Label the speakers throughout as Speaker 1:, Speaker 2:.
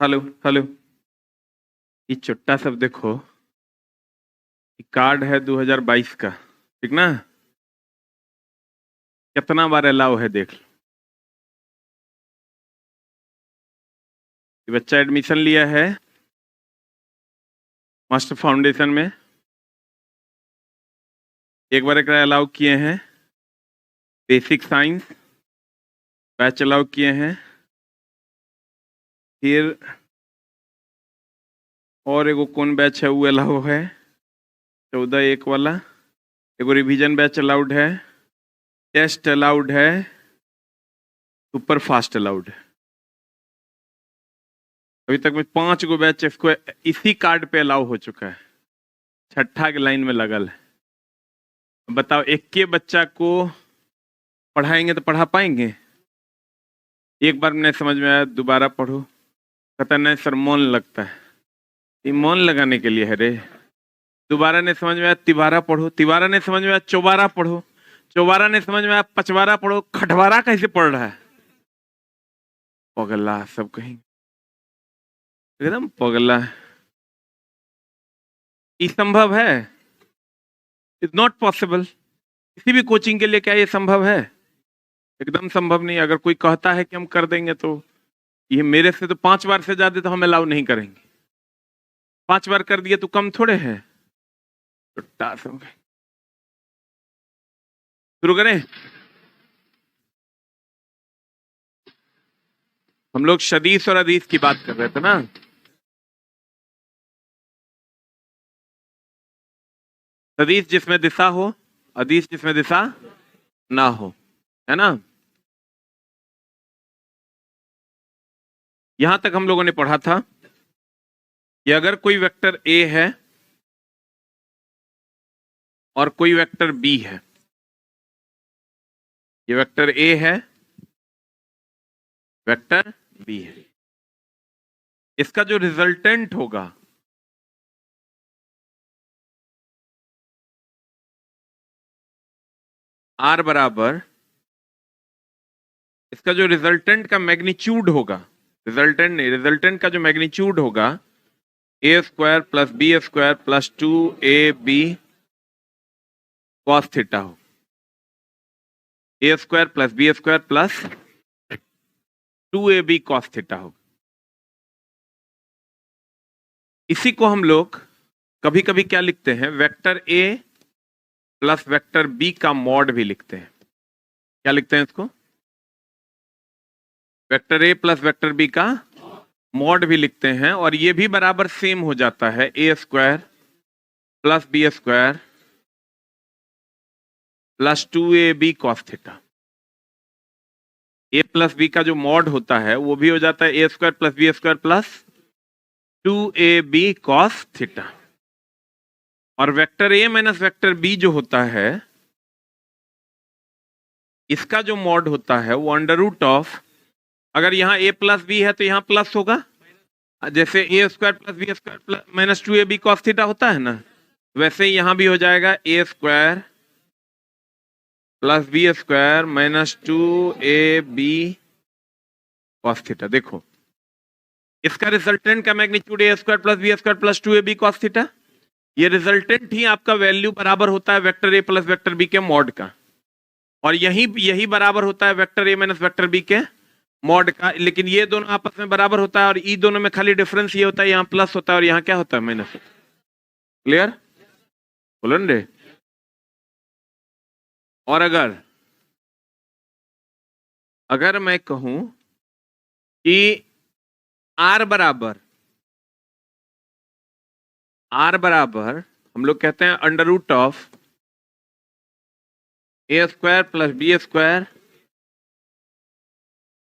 Speaker 1: Hello hello. ये चुट्टा सब देखो, ये कार्ड है 2022 का, ठीक ना? कितना बार अलाउ है देख लो। ये बच्चा एडमिशन लिया है मास्टर फाउंडेशन में, एक बार एक अलाउ किए हैं। बेसिक साइंस बैच अलाउ किए हैं, फिर और एगो कौन बैच है वो अलाउ है, 14-1 वाला। एगो रिवीजन बैच अलाउड है, टेस्ट अलाउड है, सुपर फास्ट अलाउड है। अभी तक में 5 गो बैच इसको इसी कार्ड पे अलाउ हो चुका है, छठा के लाइन में लगल है। बताओ, एक के बच्चा को पढ़ाएंगे तो पढ़ा पाएंगे? एक बार नहीं समझ में आया, दोबारा पढ़ो। कहता नहीं सर मौन लगता है। ये मौन लगाने के लिए है रे। दोबारा नहीं समझ में आया, तिबारा पढ़ो। तिबारा नहीं समझ में आया, चौबारा पढ़ो। चौबारा नहीं समझ में आया, पचवारा पढ़ो। खटवारा कैसे पढ़ रहा है? पगला सब कहीं, एकदम पगला। ये संभव है? Is not possible. किसी भी कोचिंग के लिए क्या ये संभव है? एकदम संभव नहीं। अगर कोई कहता है कि हम कर देंगे तो ये मेरे से तो 5 बार से ज्यादा तो हम अलाउ नहीं करेंगे। 5 बार कर दिए तो कम थोड़े है। तो शुरू करें। हम लोग शदीस और हदीस की बात कर रहे थे ना। हदीस जिसमें दिशा हो, हदीस जिसमें दिशा ना हो, है ना? यहां तक हम लोगों ने पढ़ा था कि अगर कोई वेक्टर ए है और कोई वेक्टर बी है, ये वेक्टर ए है, वेक्टर बी है, इसका जो रिजल्टेंट होगा आर बराबर, इसका जो रिजल्टेंट का मैग्नीट्यूड होगा, रिजल्टेंट नहीं, रिजल्टेंट का जो मैग्नीट्यूड होगा ए square plus B square plus 2ab cos theta हो। A square plus B square plus 2ab cos theta हो। इसी को हम लोग कभी कभी क्या लिखते हैं, vector A plus vector B का मॉड भी लिखते हैं। क्या लिखते हैं इसको? Vector A plus vector B का मॉड भी लिखते हैं। और ये भी बराबर सेम हो जाता है, A square plus B square plus 2ab cos theta. A plus B का जो मॉड होता है वो भी हो जाता है A square plus B square plus 2ab cos theta. और vector A minus vector B जो होता है, इसका जो मॉड होता है वो अंडर रूट ऑफ, अगर यहां ए प्लस बी है तो यहां प्लस होगा, जैसे A square plus B square plus minus 2ab cos theta होता है ना, वैसे ही यहां भी हो जाएगा A square plus B square minus 2ab cos theta. देखो, इसका रिजल्टेंट का magnitude A square plus B square plus 2ab cos theta. ये रिजल्टेंट ही आपका वैल्यू बराबर होता है vector A plus vector B के मॉड का, और यही बराबर होता है vector A minus vector B के मॉड का। लेकिन ये दोनों आपस में बराबर होता है और ई दोनों में खाली डिफरेंस ये होता है, यहाँ प्लस होता है और यहाँ क्या होता है, माइनस होता है। क्लियर? बोलो रे। और अगर मैं कहूं कि आर बराबर हम लोग कहते हैं under root of A square plus B square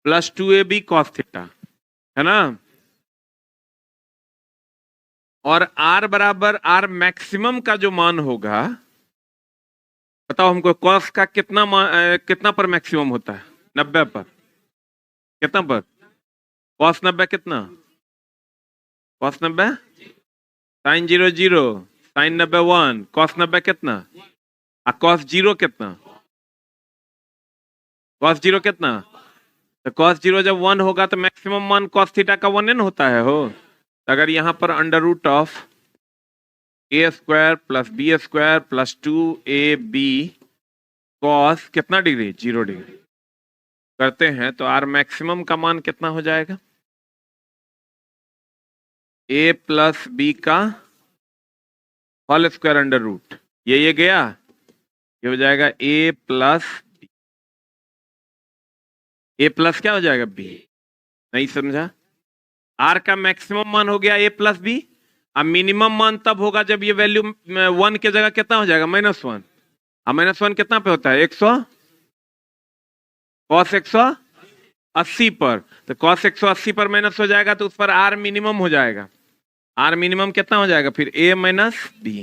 Speaker 1: plus 2ab cos theta, है ना? और आर बराबर आर मैक्सिमम का जो मान होगा, बताओ हमको कॉस का कितना पर मैक्सिमम होता है? 90 पर। कितना पर? कॉस 90 कितना? कॉस 90 साइन 0 0, साइन 90 1, कॉस 90 कितना? कॉस 0 कितना? कॉस 0 कितना? तो cos 0 जब 1 होगा तो मैक्सिमम मान cos थीटा का 1n होता है हो। तो अगर यहाँ पर under root of A square plus B square plus 2ab cos कितना डिग्री 0 डिग्री करते हैं तो आर मैक्सिमम का मान कितना हो जाएगा a प्लस बी का होल स्क्वायर अंडर रूट ये गया, ये हो जाएगा a प्लस क्या हो जाएगा b। नहीं समझा? r का मैक्सिमम मान हो गया a प्लस बी। अब मिनिमम मान तब होगा जब ये वैल्यू 1 के जगह कितना हो जाएगा -1। अब -1 कितना पे होता है 100 cos 180 पर, तो cos 180 पर माइनस हो जाएगा तो उस पर r मिनिमम हो जाएगा। r मिनिमम कितना हो जाएगा फिर a माइनस बी,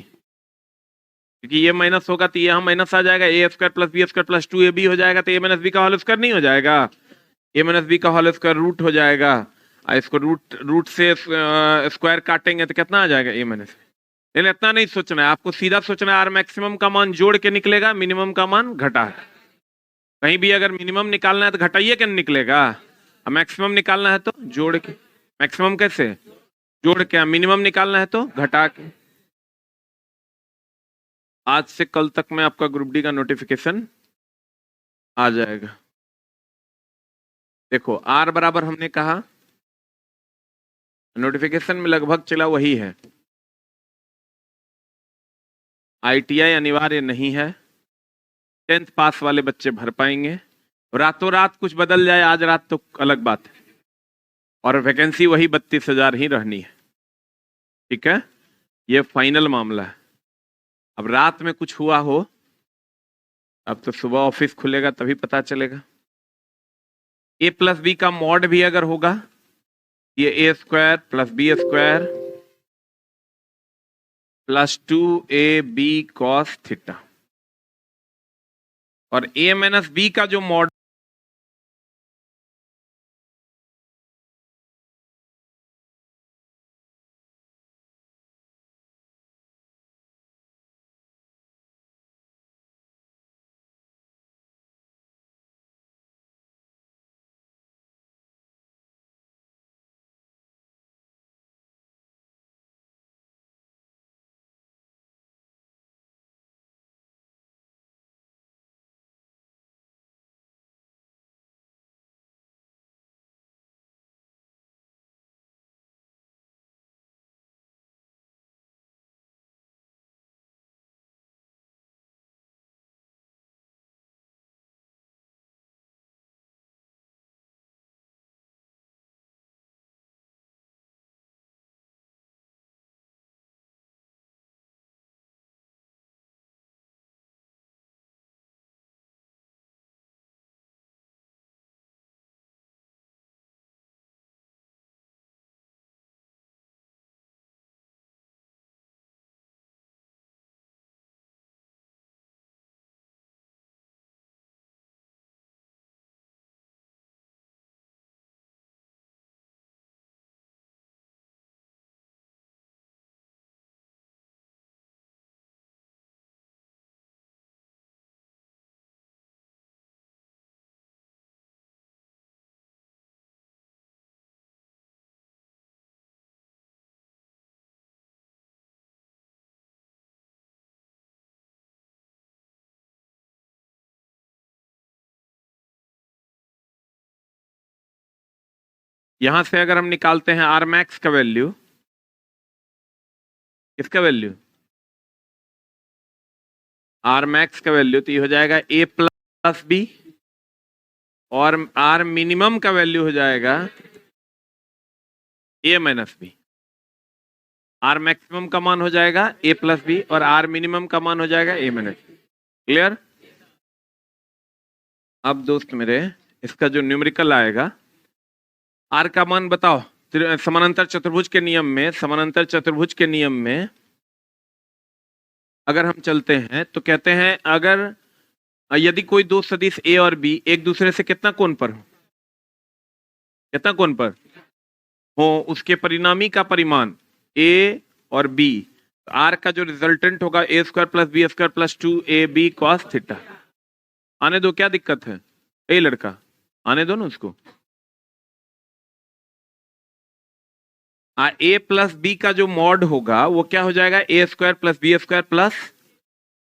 Speaker 1: क्योंकि ये माइनस होगा तो यहाँ माइनस आ जाएगा A square plus B square plus 2ab हो जाएगा, तो a माइनस बी का होल स्क्वायर नहीं हो जाएगा, a माइनस बी का होल स्क्वायर रूट हो जाएगा। इसको रूट से स्क्वायर काटेंगे तो कितना आ जाएगा a माइनस। लेकिन इतना नहीं सोचना है, आपको सीधा सोचना है आर मैक्सिमम का मान जोड़ के निकलेगा, मिनिमम का मान घटा। कहीं भी अगर मिनिमम निकालना है तो घटाइए क्या निकलेगा, मैक्सिमम निकालना है तो जोड़ के। मैक्सिमम कैसे जोड़ के, मिनिमम निकालना है तो घटा के। आज से कल तक में आपका ग्रुप डी का नोटिफिकेशन आ जाएगा। देखो आर बराबर हमने कहा, नोटिफिकेशन में लगभग चला वही है। ITI अनिवार्य नहीं है, 10th पास वाले बच्चे भर पाएंगे। रातों रात कुछ बदल जाए आज रात तो अलग बात है, और वैकेंसी वही 32,000 ही रहनी है। ठीक है, ये फाइनल मामला है। अब रात में कुछ हुआ हो, अब तो सुबह ऑफिस खुलेगा तभी पता चलेगा। a प्लस बी का मॉड भी अगर होगा, ये a square plus B square plus 2ab cos theta, और a माइनस बी का जो मॉड यहां से अगर हम निकालते हैं आर मैक्स का वैल्यू, किसका वैल्यू आर मैक्स का वैल्यू, तो ये हो जाएगा a प्लस बी, और आर मिनिमम का वैल्यू हो जाएगा a minus B. R maximum का मान हो जाएगा a प्लस बी और आर मिनिमम का मान हो जाएगा a माइनस बी। क्लियर? अब दोस्त मेरे इसका जो न्यूमेरिकल आएगा, आर का मान बताओ। समानांतर चतुर्भुज के नियम में, समानांतर चतुर्भुज के नियम में अगर हम चलते हैं तो कहते हैं अगर यदि कोई दो सदिश a और b एक दूसरे से कितना कोण पर हो, कितना कोण पर हो, उसके परिणामी का परिमाण a और b, आर का जो रिजल्टेंट होगा a square plus B square plus 2ab cos theta. आने दो, क्या दिक्कत है? ए लड़का आने दो ना उसको। ए प्लस बी का जो मॉड होगा वो क्या हो जाएगा, A square plus B square plus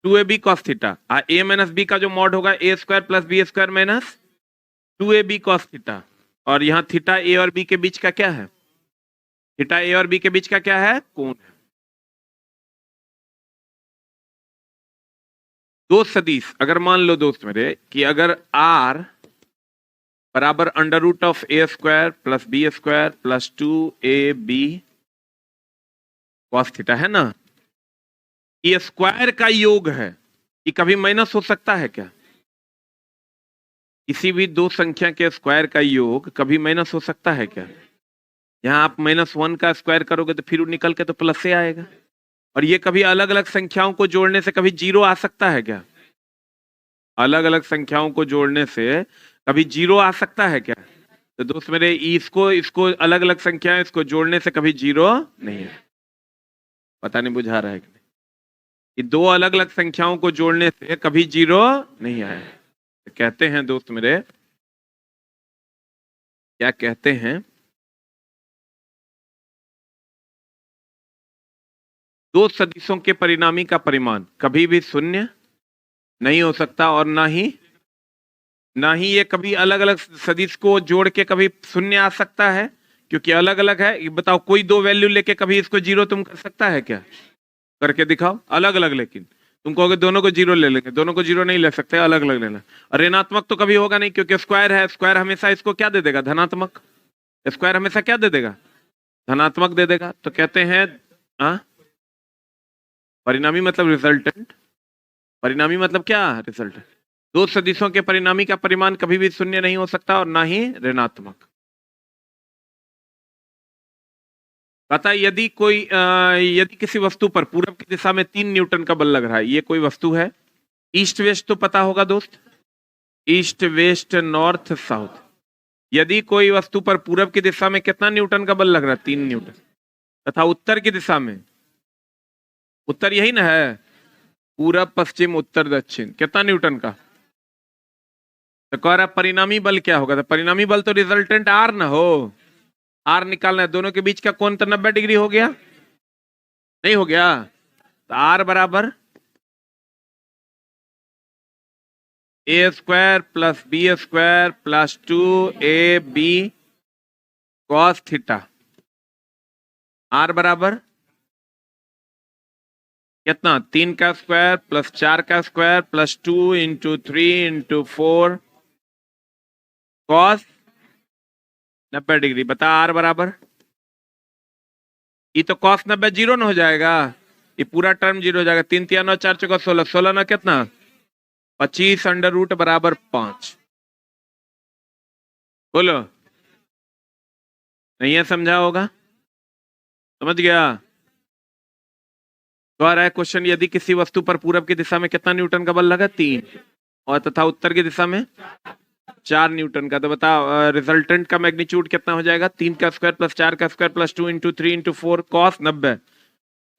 Speaker 1: 2ab cos theta. A minus B का जो मॉड होगा ए square plus B square minus 2ab cos theta. और यहाँ थीटा ए और बी के बीच का क्या है, थीटा ए और बी के बीच का क्या है, कोण है। दो सदिश अगर मान लो दोस्त मेरे कि अगर आर बराबर under root of A square plus B square plus 2ab cos theta है ना, ये स्क्वायर का योग है, ये कभी माइनस हो सकता है क्या, किसी भी दो संख्या के स्क्वायर का योग कभी माइनस हो सकता है क्या। यहां आप -1 का स्क्वायर करोगे तो फिर निकल के तो प्लस से आएगा। और ये कभी अलग अलग संख्याओं को जोड़ने से कभी जीरो आ सकता है क्या, अलग अलग संख्याओं को जोड़ने से कभी जीरो आ सकता है क्या। तो दोस्त मेरे इसको इसको अलग अलग संख्या इसको जोड़ने से कभी जीरो नहीं है। पता नहीं बुझा रहा है कि नहीं, ये दो अलग अलग संख्याओं को जोड़ने से कभी जीरो नहीं आया। तो कहते हैं दोस्त मेरे, क्या कहते हैं, दो सदिशों के परिणामी का परिमाण कभी भी शून्य नहीं हो सकता और ना ही ये कभी अलग अलग सदिश को जोड़ के कभी शून्य आ सकता है, क्योंकि अलग अलग है। ये बताओ कोई दो वैल्यू लेके कभी इसको जीरो तुम कर सकता है क्या, करके दिखाओ अलग अलग। लेकिन तुम कहोगे दोनों को जीरो ले लेंगे, दोनों को जीरो नहीं ले सकते, अलग अलग लेना। और ऋणात्मक तो कभी होगा नहीं, क्योंकि स्क्वायर है, स्क्वायर हमेशा इसको क्या दे देगा, धनात्मक। स्क्वायर हमेशा क्या दे देगा, धनात्मक दे देगा। तो कहते हैं परिणामी मतलब रिजल्टेंट, परिणामी मतलब क्या, रिजल्टेंट। दो सदिशों के परिणामी का परिमाण कभी भी शून्य नहीं हो सकता और ना ही ऋणात्मक। पता है, यदि किसी वस्तु पर पूरब की दिशा में 3 न्यूटन का बल लग रहा है, ये कोई वस्तु है, ईस्ट वेस्ट तो पता होगा दोस्त, ईस्ट वेस्ट नॉर्थ साउथ। यदि कोई वस्तु पर पूरब की दिशा में कितना न्यूटन का बल लग रहा है, 3 न्यूटन, तथा उत्तर की दिशा में, उत्तर यही ना है, पूरब पश्चिम उत्तर दक्षिण, कितना न्यूटन का। तो कह रहा परिणामी बल क्या होगा, तो परिणामी बल तो रिजल्टेंट आर ना हो, आर निकालना है। दोनों के बीच का कोण तो 90 डिग्री हो गया, नहीं हो गया। तो आर बराबर A square plus B square plus 2ab cos theta. R बराबर कितना, 3 का स्क्वायर प्लस 4 का square plus 2 into 3 into 4 cos 90 degree. बता आर बराबर, ये तो cos 90 जीरो ना हो जाएगा, ये पूरा टर्म जीरो हो जाएगा। 3 3 9 4 4 16, 16 ना कितना 25 अंडर रूट बराबर 5। बोलो, नहीं है समझा होगा, समझ गया। तो आ रहा है क्वेश्चन, यदि किसी वस्तु पर पूरब की दिशा में कितना न्यूटन का बल लगा, 3, और तथा उत्तर की दिशा में 4 न्यूटन का। तो बताओ रिजल्टेंट का मैग्नीट्यूड कितना हो जाएगा, 3 का स्क्वायर प्लस 4 का square plus 2 into 3 into 4 cos 90।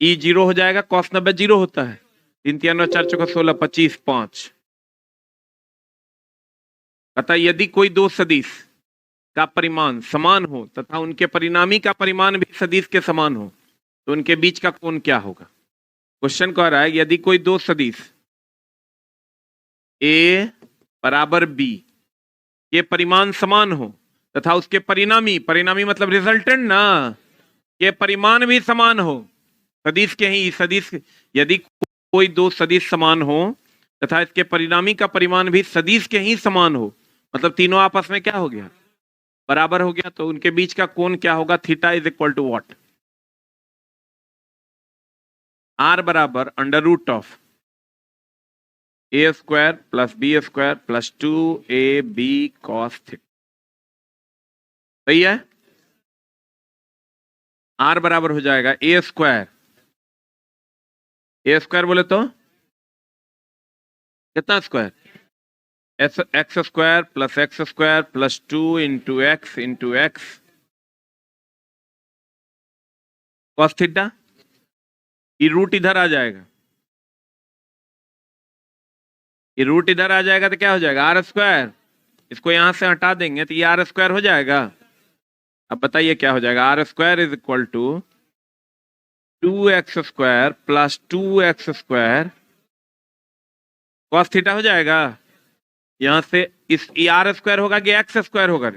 Speaker 1: E zero हो जाएगा, cos 90 जीरो होता है। 3 3 9 4 4 16, 25 5। अतः यदि कोई दो सदिश का परिमाण समान हो तथा उनके परिणामी का परिमाण भी सदिश के समान हो, तो उनके बीच का कोण क्या होगा। क्वेश्चन कह रहा है, यदि कोई दो सदिश ए बराबर बी के परिमाण समान हो तथा उसके परिणामी, परिणामी मतलब रिजल्टेंट ना, के परिमाण भी समान हो, सदिश के ही सदिश, यदि कोई दो सदिश समान हो तथा इसके परिणामी का परिमाण भी सदिश के ही समान हो, मतलब तीनों आपस में क्या हो गया, बराबर हो गया, तो उनके बीच का कोण क्या होगा, theta is equal to what, R बराबर under root of A square plus B square plus 2ab cos theta. सही है, आर बराबर हो जाएगा ए स्क्वायर, ए स्क्वायर बोले तो कितना square, x square plus 2 into x cos theta. ये रूट इधर आ जाएगा, ये रूट इधर आ जाएगा तो क्या हो जाएगा, आर स्क्वायर इसको यहां से हटा देंगे तो ये आर स्क्वायर हो जाएगा। अब बताइए क्या हो जाएगा, R square is equal to 2x square plus 2x square cos theta हो जाएगा। यहां से इस आर स्क्वायर होगा कि एक्स स्क्वायर होगा,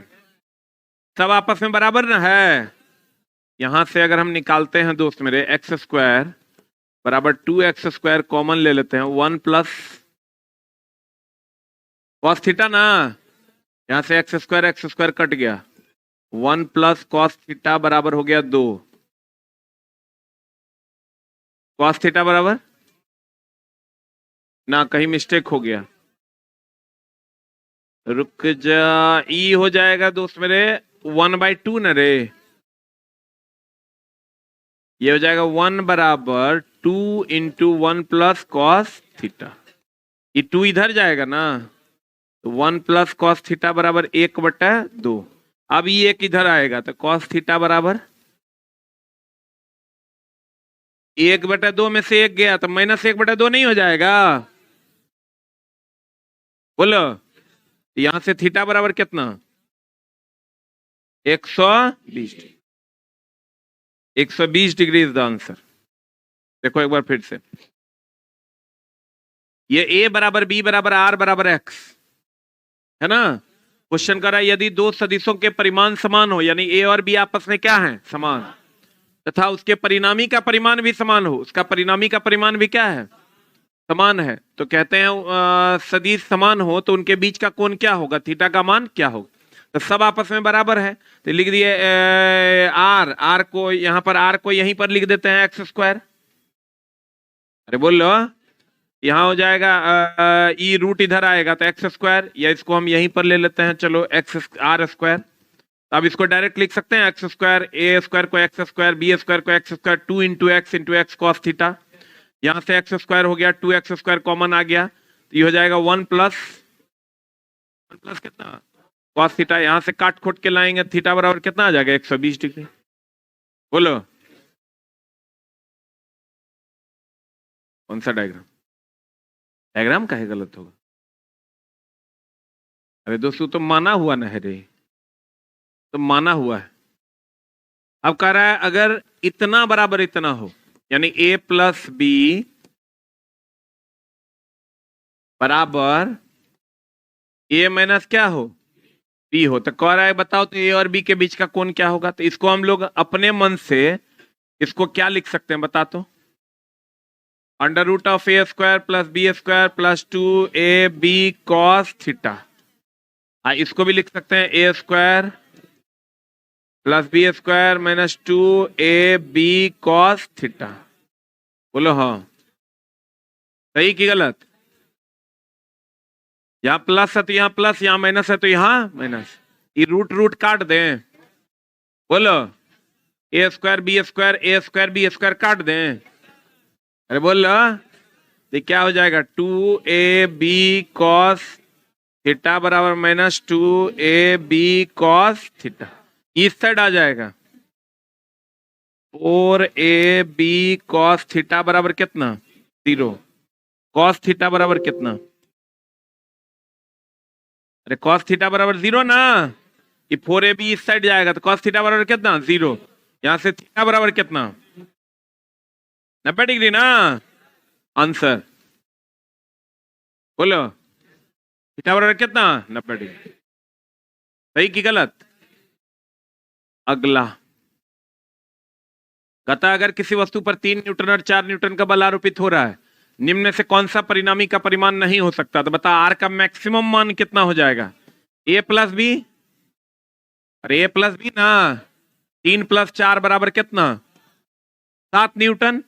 Speaker 1: सब आपस में बराबर ना है। यहां से अगर हम निकालते हैं दोस्त मेरे एक्स स्क्वायर बराबर 2x स्क्वायर कॉमन ले लेते हैं, 1 प्लस कॉस थीटा ना, यहां से एक्स स्क्वायर कट गया, 1 प्लस कॉस थीटा बराबर हो गया 2। कॉस थीटा बराबर ना, कहीं मिस्टेक हो गया, रुक जा, ई हो जाएगा दोस्त मेरे 1/2 न रे, ये हो जाएगा 1 बराबर 2 इंटू 1 प्लस कॉस थीटा, ये 2 इधर जाएगा ना, तो 1 प्लस कॉस थीटा बराबर 1/2। अब ये 1 इधर आएगा तो कॉस थीटा बराबर 1/2 में से 1 गया तो -1/2 नहीं हो जाएगा, बोलो। यहां से थीटा बराबर कितना, 120 degree, 120 degree is the answer. देखो एक बार फिर से, ये a बराबर b बराबर r बराबर x है ना। क्वेश्चन कर रहा है यदि दो सदिशों के परिमाण समान हो, यानी a और b आपस में क्या है, समान, तथा उसके परिणामी का परिमाण भी समान हो, उसका परिणामी का परिमाण भी क्या है, समान है, तो कहते हैं सदिश समान हो तो उनके बीच का कोण क्या होगा, थीटा का मान क्या होगा। तो सब आपस में बराबर है तो लिख दिए आर को यहां पर, आर को यहीं पर लिख देते हैं एक्स स्क्वायर, अरे बोल लो, यहाँ हो जाएगा ई रूट इधर आएगा तो एक्स स्क्वायर, या इसको हम यहीं पर ले लेते हैं, चलो एक्स आर स्क्वायर। अब इसको डायरेक्ट लिख सकते हैं एक्स स्क्वायर, ए स्क्वायर को एक्स स्क्वायर, बी स्क्वायर को x square, 2 into x cos theta, यहां से एक्स स्क्वायर हो गया, 2x स्क्वायर कॉमन आ गया तो ये हो जाएगा 1 प्लस कितना कॉस थीटा, यहां से काट खोट के लाएंगे, थीटा बराबर कितना आ जाएगा 120 डिग्री, बोलो कौन सा डायग्राम, डायग्राम काहे गलत होगा, अरे दोस्तों तो माना हुआ ना है रे, तो माना हुआ है। अब कह रहा है अगर इतना बराबर इतना हो, यानी a प्लस बी बराबर a माइनस क्या हो, b हो, तो कह रहा है बताओ तो a और b के बीच का कोण क्या होगा। तो इसको हम लोग अपने मन से इसको क्या लिख सकते हैं बता तो, under root of a square plus B square plus 2ab cos theta. इसको भी लिख सकते हैं a square plus B square minus 2ab cos theta, बोलो हाँ सही कि गलत। यहाँ प्लस है तो यहाँ प्लस, यहाँ माइनस है तो यहाँ माइनस, ये रूट रूट काट दें, बोलो ए स्क्वायर बी स्क्वायर काट दें, अरे बोलो तो क्या हो जाएगा 2ab कॉस थीटा बराबर माइनस 2ab कॉस थीटा, इस साइड आ जाएगा 4ab कॉस थीटा बराबर कितना 0, कॉस थीटा बराबर कितना, अरे कॉस थीटा बराबर 0 ना, ये 4ab इस साइड जाएगा तो कॉस थीटा बराबर कितना 0, यहां से थीटा बराबर कितना 90 डिग्री ना, आंसर बोलो थीटा बराबर कितना 90 डिग्री, सही कि गलत। अगला कहता अगर किसी वस्तु पर 3 न्यूटन और 4 न्यूटन का बल आरोपित हो रहा है, निम्न में से कौन सा परिणामी का परिमाण नहीं हो सकता, तो बता आर का मैक्सिमम मान कितना हो जाएगा, a प्लस बी, अरे a प्लस बी ना, 3 प्लस 4 बराबर कितना 7 न्यूटन,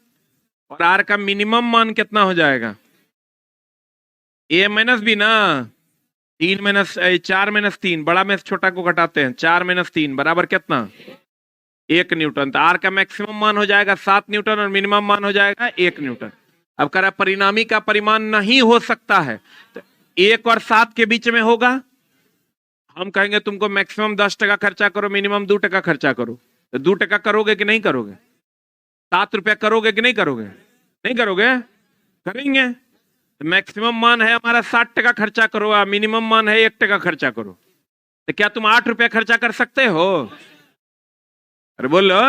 Speaker 1: और आर का मिनिमम मान कितना हो जाएगा a माइनस बी ना, 3 माइनस 4 माइनस 3, बड़ा में छोटा को घटाते हैं, 4 माइनस 3 बराबर कितना 1 न्यूटन, तो आर का मैक्सिमम मान हो जाएगा 7 न्यूटन और मिनिमम मान हो जाएगा 1 न्यूटन। अब कह रहा परिणामी का परिमाण नहीं हो सकता है, तो 1 और 7 के बीच में होगा, हम कहेंगे तुमको मैक्सिमम 10% खर्चा करो, मिनिमम 2% खर्चा करो, तो 2% करोगे कि नहीं करोगे, 7 रुपया करोगे कि नहीं करोगे, नहीं करोगे, करेंगे, मैक्सिमम मान है हमारा 60% खर्चा करो, मिनिमम मान है 1% खर्चा करो। तो क्या तुम 8 रुपया खर्चा कर सकते हो? अरे बोलो।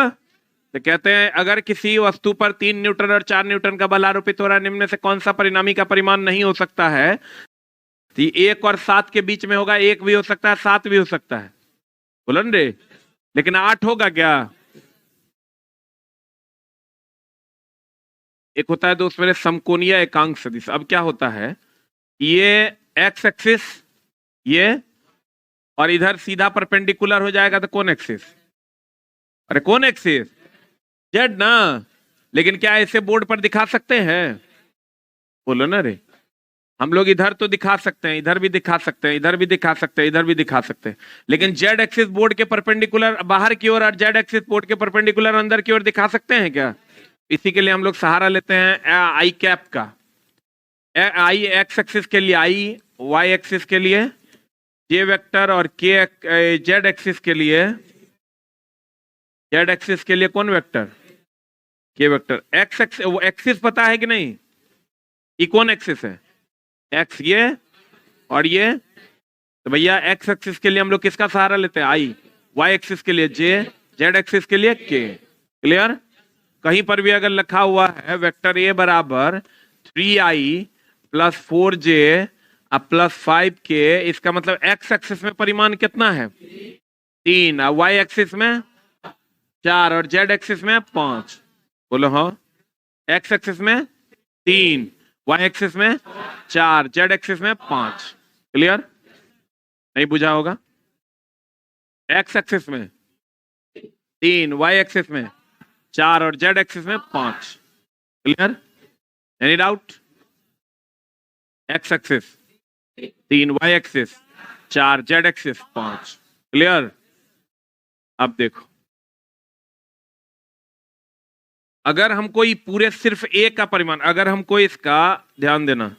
Speaker 1: तो कहते हैं अगर किसी वस्तु पर 3 न्यूटन और 4 न्यूटन का बल आरोपित हो रहा है, निम्न में से कौन सा परिणामी का परिमाण नहीं हो सकता है? तो 1 और 7 के बीच में होगा, 1 भी हो सकता है 7 भी हो सकता है, बोलो न रे। लेकिन 8 होगा क्या? एक होता है दोस्त मेरे समकोणीय एकांक सदिश। अब क्या होता है, ये एक्स एक्सिस ये, और इधर सीधा परपेंडिकुलर हो जाएगा तो कौन एक्सिस? अरे कौन एक्सिस? जेड ना। लेकिन क्या ऐसे बोर्ड पर दिखा सकते हैं? बोलो ना रे। हम लोग इधर तो दिखा सकते हैं, इधर भी दिखा सकते हैं, इधर भी दिखा सकते हैं, इधर भी दिखा सकते हैं, लेकिन जेड एक्सिस बोर्ड के परपेंडिकुलर बाहर की ओर और जेड एक्सिस बोर्ड के परपेंडिकुलर अंदर की ओर दिखा सकते हैं क्या? इसी के लिए हम लोग सहारा लेते हैं आई कैप का। आई एक्स एक्सिस के लिए आई, वाई एक्सिस के लिए जे वेक्टर, और के जेड एक्सिस के लिए, जेड एक्सिस के लिए कौन वेक्टर? के वेक्टर। एक्स एक्सिस पता है कि नहीं? ये कौन एक्सिस है? एक्स ये और ये। तो भैया एक्स एक्सिस के लिए हम लोग किसका सहारा लेते हैं? आई। वाई एक्सिस के लिए जे, जेड एक्सिस के लिए के। क्लियर? कहीं पर भी अगर लिखा हुआ है वेक्टर ए बराबर 3i plus 4j plus 5k, इसका मतलब एक्स एक्सिस में परिमाण कितना है? 3, और वाई एक्सिस में 4, और जेड एक्सिस में 5। बोलो हाँ। एक्स एक्सिस में 3, वाई एक्सिस में 4, जेड एक्सिस में 5। क्लियर? नहीं बुझा होगा? एक्स एक्सिस में 3, वाई एक्सिस में 4 और जेड एक्सिस में 5। Clear? Any doubt? X axis 3, Y axis 4, Z axis 5। Clear? अब देखो, अगर हमको ये पूरे सिर्फ ए का परिमाण, अगर हमको इसका ध्यान देना,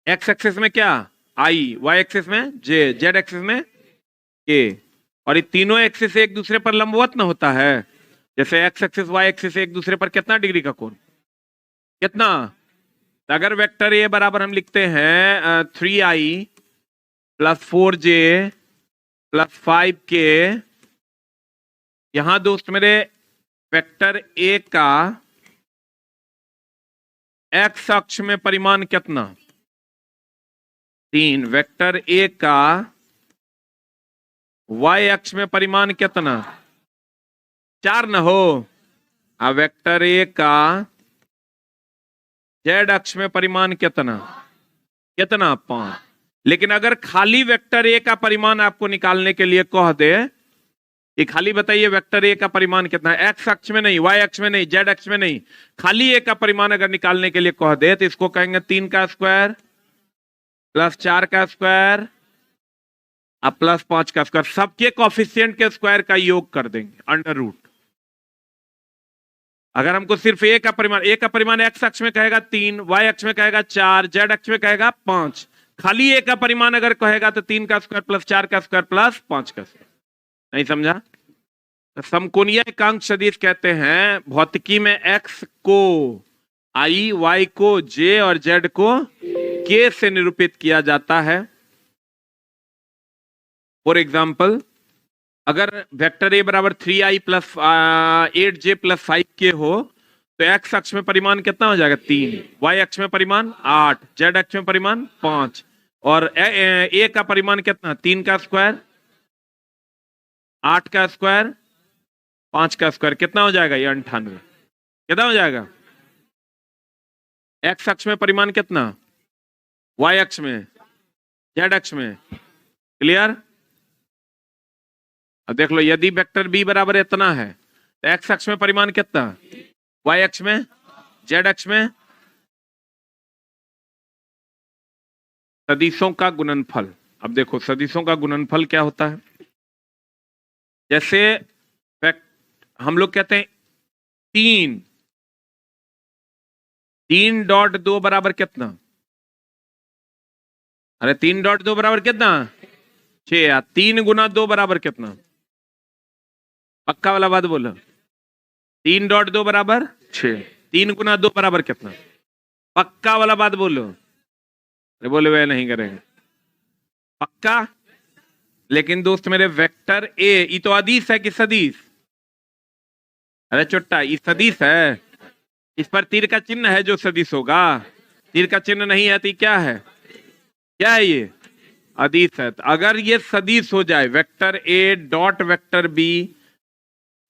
Speaker 1: एक्स एक्सिस में क्या? आई, वाई एक्सिस में जे, जेड एक्सिस में के, और ये तीनों एक्सिस एक दूसरे पर लंबवत ना होता है। जैसे एक्स एक्सिस वाई एक्सिस एक दूसरे पर कितना डिग्री का कोण? कितना? अगर वेक्टर ए बराबर हम लिखते हैं 3i plus 4j plus 5k, यहां दोस्त मेरे वेक्टर ए का एक्स अक्ष में परिमाण कितना? 3। वेक्टर ए का वाई अक्ष में परिमाण कितना? 4 न हो। वेक्टर ए का जेड अक्ष में परिमाण कितना? कितना? 5। लेकिन अगर खाली वेक्टर ए का परिमाण आपको निकालने के लिए कह दे, ये खाली बताइए वेक्टर ए का परिमाण कितना है, एक्स अक्ष में नहीं, वाई अक्ष में नहीं, जेड अक्ष में नहीं, खाली ए का परिमाण अगर निकालने के लिए कह दे, तो इसको कहेंगे 3 का स्क्वायर प्लस 4 का स्क्वायर अब प्लस 5 का स्क्वायर, सबके कॉफिशिएंट के स्क्वायर का योग कर देंगे अंडर रूट। अगर हमको सिर्फ ए का परिमाण एक्स अक्ष में कहेगा 3, वाई अक्ष में कहेगा 4, जेड अक्ष में कहेगा 5, खाली ए का परिमाण अगर कहेगा तो 3 का स्क्वायर प्लस 4 का स्क्वायर प्लस 5 का स्क्वायर। नहीं समझा? तो समकोणीय एकांक सदिश कहते हैं भौतिकी में एक्स को आई, वाई को जे और जेड को के से निरूपित किया जाता है। फॉर एग्जाम्पल, अगर वेक्टर ए बराबर 3i plus 8j plus 5k हो, तो एक्स अक्ष में परिमाण कितना हो जाएगा? 3, वाई अक्ष में परिमाण 8, जेड अक्ष में परिमाण 5, और ए का परिमाण कितना? 3 का स्क्वायर, 8 का स्क्वायर, 5 का स्क्वायर, कितना हो जाएगा? ये 98। कितना हो जाएगा? एक्स अक्ष में परिमाण कितना? वाई अक्ष में, जेड अक्ष में। क्लियर? अब देख लो, यदि वेक्टर बी बराबर इतना है तो एक्स अक्ष में परिमाण कितना? वाई अक्ष में, जेड अक्ष में। सदिशों का गुणनफल। अब देखो सदिशों का गुणनफल क्या होता है। जैसे हम लोग कहते हैं 3 डॉट 2 बराबर कितना? अरे 3 डॉट 2 बराबर कितना? 6। 3 गुना 2 बराबर कितना? पक्का वाला बात बोलो। 3 डॉट 2 बराबर 6। 3 गुना 2 बराबर कितना? पक्का वाला बात बोलो। अरे बोले वे नहीं करेंगे पक्का। लेकिन दोस्त मेरे वेक्टर ए ये तो अदिश है कि सदिश? अरे चुट्टा ये सदिश है, इस पर तीर का चिन्ह है जो सदिश होगा। तीर का चिन्ह नहीं है तो क्या है? क्या है ये? अदिश है। तो अगर ये सदिश हो जाए vector A dot vector B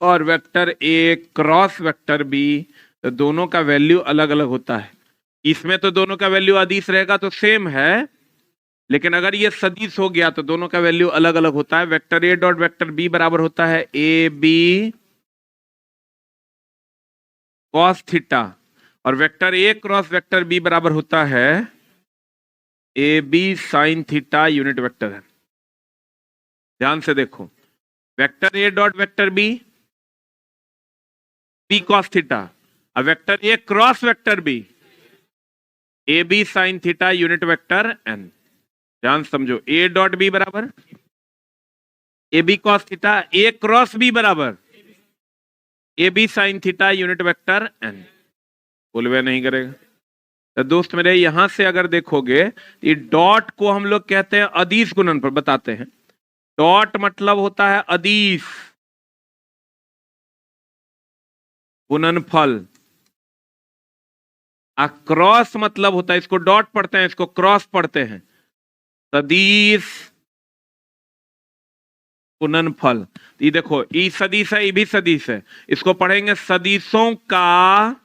Speaker 1: और vector A cross vector B, तो दोनों का वैल्यू अलग अलग होता है। इसमें तो दोनों का वैल्यू अदिश रहेगा तो सेम है, लेकिन अगर ये सदिश हो गया तो दोनों का वैल्यू अलग अलग होता है। Vector A dot vector B बराबर होता है ए बी कॉस थीटा, और vector A cross vector B बराबर होता है A B sine theta unit vector है। ध्यान से देखो, vector A dot vector B B cos theta, और vector A cross vector B A B sine theta unit vector N. ध्यान समझो, ए डॉट बी बराबर A B cos theta, A cross B बराबर A B sine theta unit vector N. बोलवे नहीं करेगा। तो दोस्त मेरे यहां से अगर देखोगे, ये डॉट को हम लोग कहते हैं अदिश गुणनफल, बताते हैं। डॉट मतलब होता है अदिश गुणनफल, क्रॉस मतलब होता है, इसको डॉट पढ़ते हैं, इसको क्रॉस पढ़ते हैं, सदिश गुणनफल। ये देखो, ई सदिश है, ये भी सदिश है, इसको पढ़ेंगे सदिशों का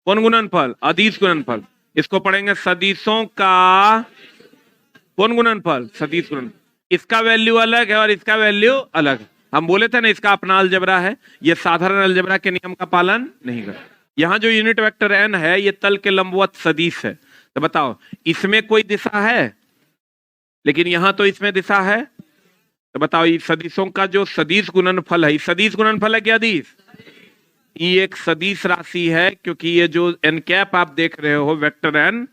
Speaker 1: कौन गुणनफल? अदिश गुणनफल। इसको पढ़ेंगे सदिशों का कौन गुणनफल? सदिश गुणनफल। इसका वैल्यू अलग है और इसका वैल्यू अलग है। हम बोले थे ना इसका अपना अलजेब्रा है, ये साधारण अलजेब्रा के नियम का पालन नहीं करता। यहाँ जो यूनिट वेक्टर एन है ये तल के लंबवत सदिश है। तो बताओ, इसमें कोई दिशा है, लेकिन यहां तो इसमें दिशा है। तो बताओ, ये सदिशों का जो सदिश गुणनफल है, सदिश गुणनफल है क्या अदिश? ये एक सदिश राशि है, क्योंकि ये जो एन कैप आप देख रहे हो वेक्टर एन,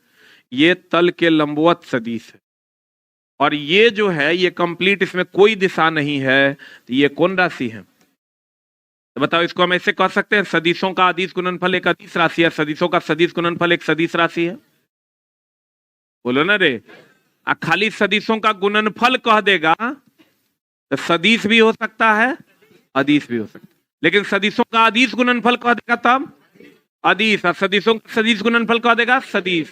Speaker 1: ये तल के लंबवत सदिश है, और ये जो है ये कंप्लीट, इसमें कोई दिशा नहीं है, तो ये कौन राशि है? तो बताओ, इसको हम ऐसे कह सकते हैं, सदिशों का अदिश गुणनफल एक अदिश राशि है, सदिशों का सदिश गुणनफल एक सदिश राशि है। बोलो ना रे। खाली सदिशों का गुणनफल कह देगा तो सदिश भी हो सकता है, अदिश भी हो सकता है, लेकिन सदिशों का अदिश गुणनफल कह देगा तब अदिश, और सदिशों का सदिश गुणनफल कह देगा सदिश।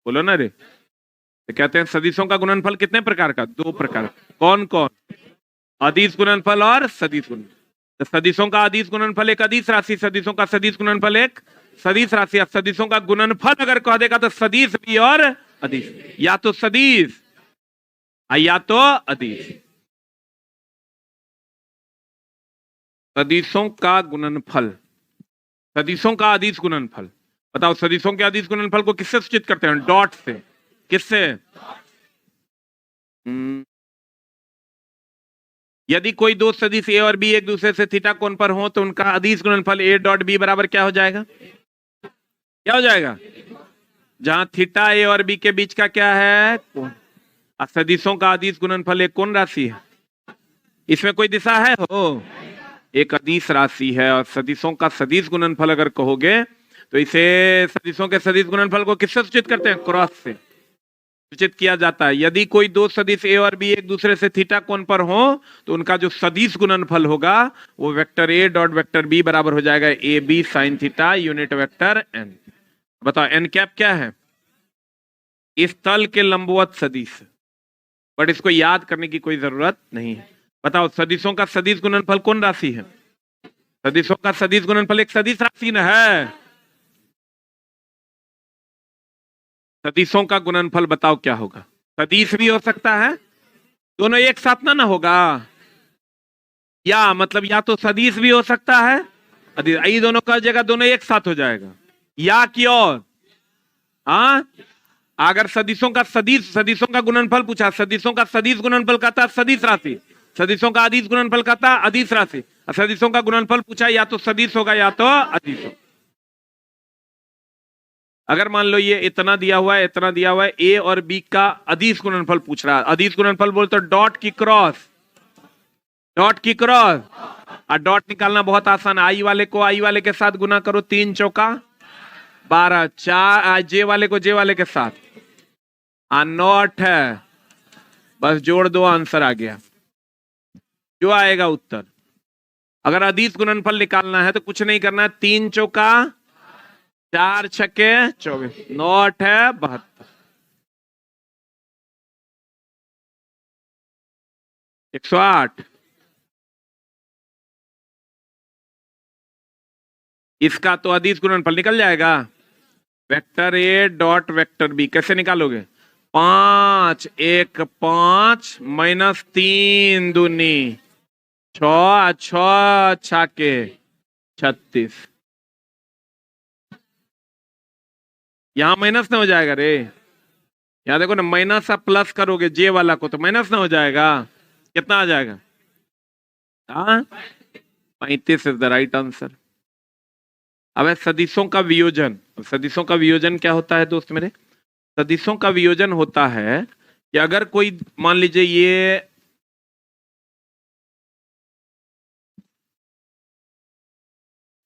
Speaker 1: बोलो ना रे। तो कहते हैं सदिशों का गुणनफल कितने प्रकार का? दो प्रकार। कौन कौन? अदिश गुणनफल और सदिश गुणनफल। तो सदिशों का अदिश गुणनफल एक अदिश राशि, सदिशों का सदिश गुणनफल एक सदिश राशि। अब सदिशों का गुणनफल अगर कह देगा तो सदिश भी और अदिश, या तो सदिश या तो अदिश। सदिशों का गुणनफल, सदिशों का अदिश गुणनफल। बताओ, सदिशों के अदिश गुणनफल को किससे सूचित करते हैं? डॉट से। किससे? यदि कोई दो सदिश ए और बी एक दूसरे से थीटा कोण पर हो तो उनका अदिश गुणनफल ए डॉट बी बराबर क्या हो जाएगा? क्या हो जाएगा? जहां थीटा ए और बी के बीच का क्या है? कोण। सदिशों का अदिश गुणनफल एक कौन राशि है? इसमें कोई दिशा है? हो, एक अदिश राशि है, और सदिशों का सदिश गुणनफल अगर कहोगे तो इसे सदिशों के सदिश गुणनफल को किससे सूचित करते हैं? क्रॉस से सूचित किया जाता है। यदि कोई दो सदिश ए और बी एक दूसरे से थीटा कोण पर हो तो उनका जो सदिश गुणनफल होगा वो vector A dot vector B बराबर हो जाएगा A B sine theta unit vector N. बताओ, एन कैप क्या है? इस तल के लंबवत सदिश, बट इसको याद करने की कोई जरूरत नहीं है। बताओ, सदिशों का सदिश गुणनफल कौन राशि है? सदिशों का सदिश गुणनफल एक सदिश राशि न है। सदिशों का गुणनफल बताओ क्या होगा? सदिश भी हो सकता है, दोनों एक साथ ना होगा, या मतलब या तो सदिश भी हो सकता है, ये दोनों का जगह दोनों एक साथ हो जाएगा, या की और हाँ, अगर सदिशों का सदिशों का गुणनफल पूछा, सदिशों का सदिश गुणनफल कहता सदिश राशि, सदिशों का अदिश गुणनफल कहता अदिश राशि, सदिशों का गुणनफल पूछा या तो सदिश होगा या तो अदिश होगा। अगर मान लो ये इतना दिया हुआ है, इतना दिया हुआ है, ए और बी का अदिश गुणनफल पूछ रहा है। अदिश गुणनफल बोल तो डॉट की क्रॉस, डॉट की क्रॉस, और डॉट निकालना बहुत आसान है। आई वाले को आई वाले के साथ गुना करो, 3 चौका 12 4 जे वाले को जे वाले के साथ 9 है, बस जोड़ दो, आंसर आ गया। जो आएगा उत्तर। अगर अदिश गुणनफल निकालना है तो कुछ नहीं करना है, 3 चौका 4 छक्के 24, 9 है 72, 108। इसका तो अदिश गुणनफल निकल जाएगा। Vector A dot vector B कैसे निकालोगे? 5 1 5 माइनस 3 दूनी 6 6 छाके 36। यहां माइनस ना हो जाएगा रे? यहां देखो ना, माइनस आप प्लस करोगे जे वाला को तो माइनस ना हो जाएगा। कितना आ जाएगा? 35 इज द राइट आंसर। अब है सदिशों का वियोजन। सदिशों का वियोजन क्या होता है दोस्त मेरे? सदिशों का वियोजन होता है कि अगर कोई, मान लीजिए ये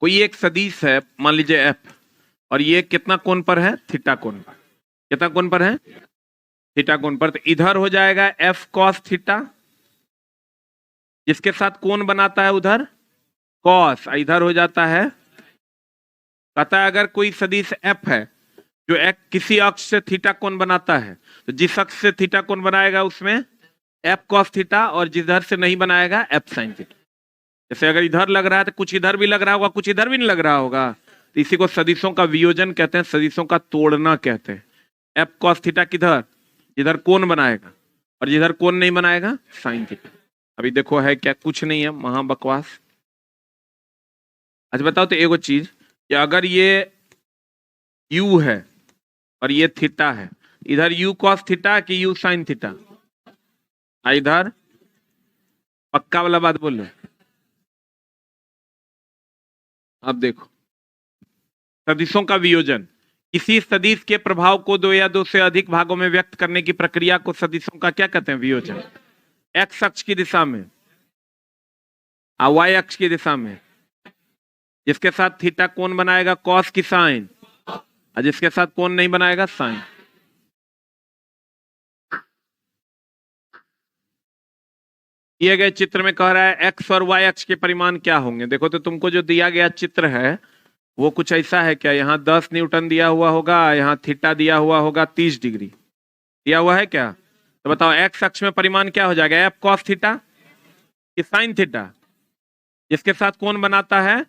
Speaker 1: कोई एक सदिश है, मान लीजिए एफ, और ये कितना कोण पर है? थीटा कोण पर। कितना कोण पर है? थीटा कोण पर। तो इधर हो जाएगा एफ कॉस थीटा, जिसके साथ कोण बनाता है उधर कॉस, इधर हो जाता है। कहता है अगर कोई सदिश एफ है जो एक किसी अक्ष से थीटा कोण बनाता है, तो जिस अक्ष से थीटा कोण बनाएगा उसमें एफ कॉस थीटा, और जिधर से नहीं बनाएगा एफ साइन थीटा। जैसे अगर इधर लग रहा है तो कुछ इधर भी लग रहा होगा, कुछ इधर भी नहीं लग रहा होगा, तो इसी को सदिशों का वियोजन कहते हैं, सदिशों का तोड़ना कहते हैं। एफ कॉस थीटा किधर? जिधर कोण बनाएगा, और जिधर कोण नहीं बनाएगा साइन थीटा। अभी देखो है क्या? कुछ नहीं है, महा बकवास। अच्छा बताओ तो एगो चीज, कि अगर ये u है और ये थीटा है, इधर u कॉस थीटा कि u साइन थीटा? इधर पक्का वाला बात बोल लो। अब देखो, सदिशों का वियोजन, किसी सदिश के प्रभाव को दो या दो से अधिक भागों में व्यक्त करने की प्रक्रिया को सदिशों का क्या कहते हैं? वियोजन। एक्स अक्ष की दिशा में और वाई अक्ष की दिशा में, जिसके साथ थीटा कोण बनाएगा कॉस की साइन, और जिसके साथ कोण नहीं बनाएगा साइन। दिए गए चित्र में कह रहा है एक्स और वाई अक्ष के परिमाण क्या होंगे। देखो तो तुमको जो दिया गया चित्र है वो कुछ ऐसा है क्या? यहाँ 10 न्यूटन दिया हुआ होगा, यहाँ थीटा दिया हुआ होगा 30 डिग्री दिया हुआ है क्या? तो बताओ एक्स अक्ष में परिमाण क्या हो जाएगा? एफ कॉस थीटा कि साइन थीटा, जिसके साथ कोण बनाता है?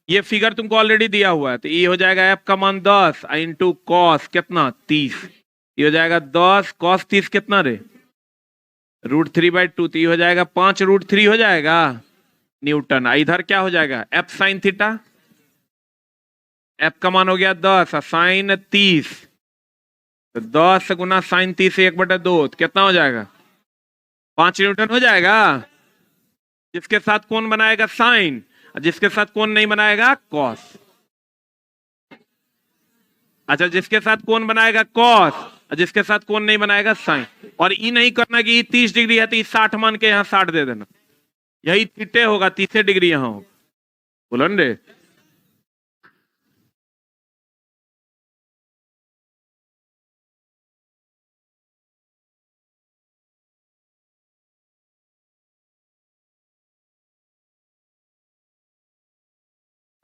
Speaker 1: ये फिगर तुमको ऑलरेडी दिया हुआ है, तो ये हो जाएगा एफ का मान 10 इंटू कॉस कितना 30, ये हो जाएगा 10 कॉस 30 कितना रे? √3/2, तो ये हो जाएगा 5√3 हो जाएगा न्यूटन। इधर क्या हो जाएगा? एफ साइन थीटा, एफ का मान हो गया 10 साइन 30, तो 10 गुना साइन 30 1/2, तो कितना हो जाएगा? 5 न्यूटन हो जाएगा। जिसके साथ कौन बनाएगा? साइन, जिसके साथ कौन नहीं बनाएगा? कॉस। अच्छा, जिसके साथ कौन बनाएगा? कॉस, जिसके साथ कौन नहीं बनाएगा? साइन। और ये नहीं करना कि 30 डिग्री है तो 60 मान के यहाँ 60 दे देना, यही थीटे होगा, 30 डिग्री यहाँ होगा। बोलो रे।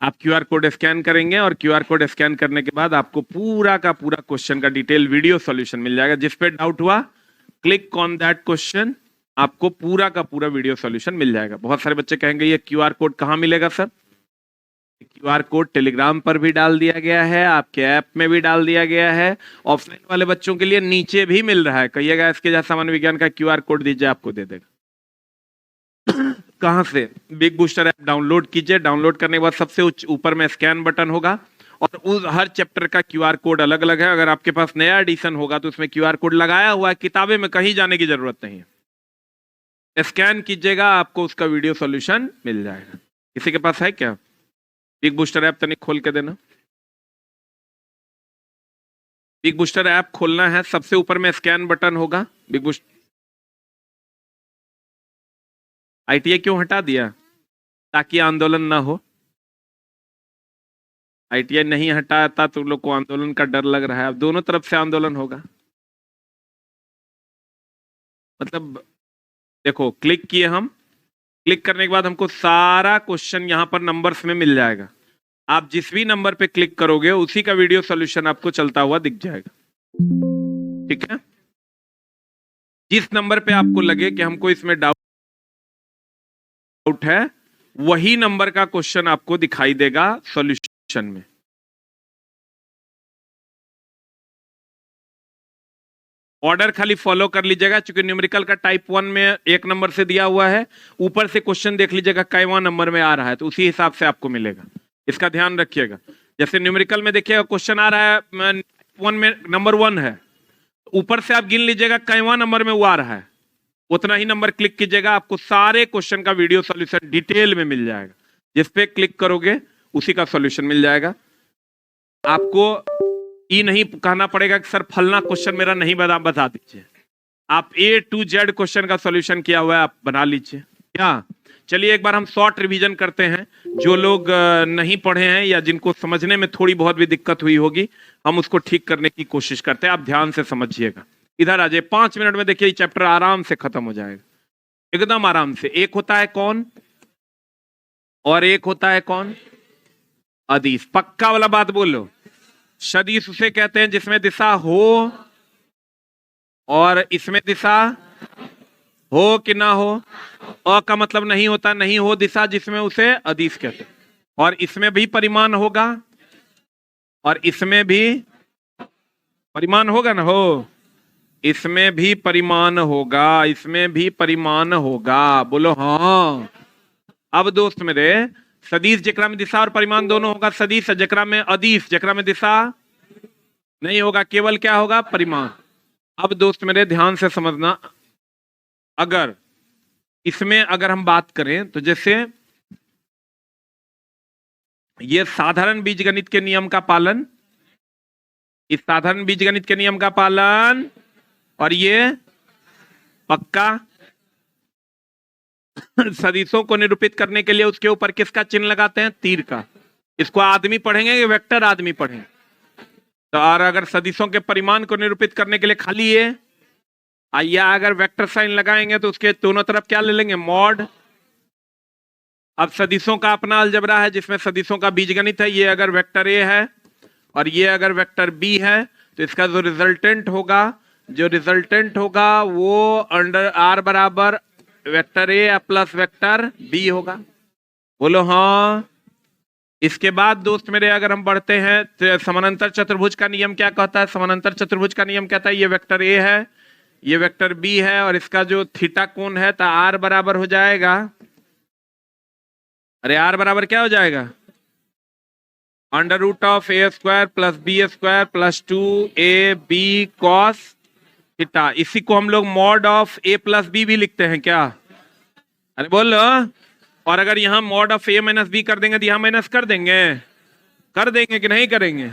Speaker 1: आप क्यूआर कोड स्कैन करेंगे और क्यूआर कोड स्कैन करने के बाद आपको पूरा का पूरा क्वेश्चन का डिटेल वीडियो सॉल्यूशन मिल जाएगा। जिस पे डाउट हुआ क्लिक ऑन दैट क्वेश्चन, आपको पूरा का पूरा वीडियो सॉल्यूशन मिल जाएगा। बहुत सारे बच्चे कहेंगे ये क्यूआर कोड कहाँ मिलेगा सर? क्यूआर कोड टेलीग्राम पर भी डाल दिया गया है, आपके ऐप में भी डाल दिया गया है। ऑफलाइन वाले बच्चों के लिए नीचे भी मिल रहा है, कहिएगा इसके जैसा सामान्य विज्ञान का क्यूआर कोड दीजिए, आपको दे देगा। कहां से? बिग बूस्टर ऐप डाउनलोड कीजिए। डाउनलोड करने के बाद सबसे ऊपर में स्कैन बटन होगा, और उस हर चैप्टर का क्यूआर कोड अलग अलग है। अगर आपके पास नया एडिशन होगा तो उसमें क्यूआर कोड लगाया हुआ है, किताबें में कहीं जाने की जरूरत नहीं है। स्कैन कीजिएगा, आपको उसका वीडियो सॉल्यूशन मिल जाएगा। किसी के पास है क्या बिग बूस्टर ऐप? तनिक खोल के देना। बिग बूस्टर ऐप खोलना है, सबसे ऊपर में स्कैन बटन होगा। बिग बूस्ट आईटीआई क्यों हटा दिया? ताकि आंदोलन ना हो। ITI नहीं हटाता तो लोग को आंदोलन का डर लग रहा है। अब दोनों तरफ से आंदोलन होगा। मतलब देखो, क्लिक किए हम, क्लिक करने के बाद हमको सारा क्वेश्चन यहाँ पर नंबर्स में मिल जाएगा। आप जिस भी नंबर पे क्लिक करोगे उसी का वीडियो सॉल्यूशन आपको चलता हुआ दिख जाएगा। ठीक है, जिस नंबर पे आपको लगे कि हमको इसमें डाउट है, वही नंबर का क्वेश्चन आपको दिखाई देगा सॉल्यूशन में। ऑर्डर खाली फॉलो कर लीजिएगा, क्योंकि न्यूमेरिकल का टाइप 1 में 1 नंबर से दिया हुआ है, ऊपर से क्वेश्चन देख लीजिएगा कैवा नंबर में आ रहा है, तो उसी हिसाब से आपको मिलेगा। इसका ध्यान रखिएगा। जैसे न्यूमेरिकल में देखिएगा क्वेश्चन आ रहा है 1 में नंबर 1 है, ऊपर से आप गिन लीजिएगा कैवा नंबर में वो आ रहा है, उतना ही नंबर क्लिक कीजिएगा, आपको सारे क्वेश्चन का वीडियो सॉल्यूशन डिटेल में मिल जाएगा। जिस पे क्लिक करोगे उसी का सॉल्यूशन मिल जाएगा। आपको ये नहीं कहना पड़ेगा कि सर फलना क्वेश्चन मेरा नहीं बता दीजिए, आप A to Z क्वेश्चन का सॉल्यूशन किया हुआ है, आप बना लीजिए। क्या, चलिए एक बार हम शॉर्ट रिवीजन करते हैं। जो लोग नहीं पढ़े हैं या जिनको समझने में थोड़ी बहुत भी दिक्कत हुई होगी, हम उसको ठीक करने की कोशिश करते हैं। आप ध्यान से समझिएगा। इधर आ जाइए, 5 मिनट में देखिए चैप्टर आराम से खत्म हो जाएगा, एकदम आराम से। एक होता है कौन और एक होता है कौन, अदीस। पक्का वाला बात बोलो। सदिश उसे कहते हैं जिसमें दिशा हो और इसमें दिशा हो कि ना हो। अ का मतलब नहीं होता, नहीं हो दिशा, जिसमें उसे अदीस कहते हैं। और इसमें भी परिमाण होगा और इसमें भी परिमाण होगा ना, हो, इसमें भी परिमाण होगा, इसमें भी परिमाण होगा। बोलो हाँ। अब दोस्त मेरे, सदिश जेकरा में दिशा और परिमाण दोनों होगा सदिश, जेकरा में अदीस, जेकरा में दिशा नहीं होगा, केवल क्या होगा, परिमाण। अब दोस्त मेरे ध्यान से समझना, अगर इसमें अगर हम बात करें तो जैसे ये साधारण बीजगणित के नियम का पालन, इस साधारण बीजगणित के नियम का पालन, और ये पक्का सदिशों को निरूपित करने के लिए उसके ऊपर किसका चिन्ह लगाते हैं, तीर का। इसको आदमी पढ़ेंगे या वेक्टर आदमी पढ़ेंगे? तो और अगर सदिशों के परिमाण को निरूपित करने के लिए खाली ये, या अगर वेक्टर साइन लगाएंगे तो उसके दोनों तरफ क्या ले लेंगे, मॉड। अब सदिशों का अपना अलजबरा है जिसमें सदिशों का बीजगणित है। ये अगर वेक्टर ए है और ये अगर वेक्टर बी है, तो इसका जो रिजल्टेंट होगा वो अंडर आर बराबर vector A plus vector B होगा। बोलो हाँ। इसके बाद दोस्त मेरे अगर हम बढ़ते हैं तो समानांतर चतुर्भुज का नियम क्या कहता है, समानांतर चतुर्भुज का नियम कहता है ये वेक्टर ए है, ये वेक्टर बी है, और इसका जो थीटा कोण है तो आर बराबर हो जाएगा, अरे आर बराबर क्या हो जाएगा, under root of A square plus B square plus 2ab cos theta. इसी को हम लोग mod of A plus B भी लिखते हैं क्या, अरे बोलो। और अगर यहां mod of A minus B कर देंगे तो यहां माइनस कर देंगे कि नहीं करेंगे।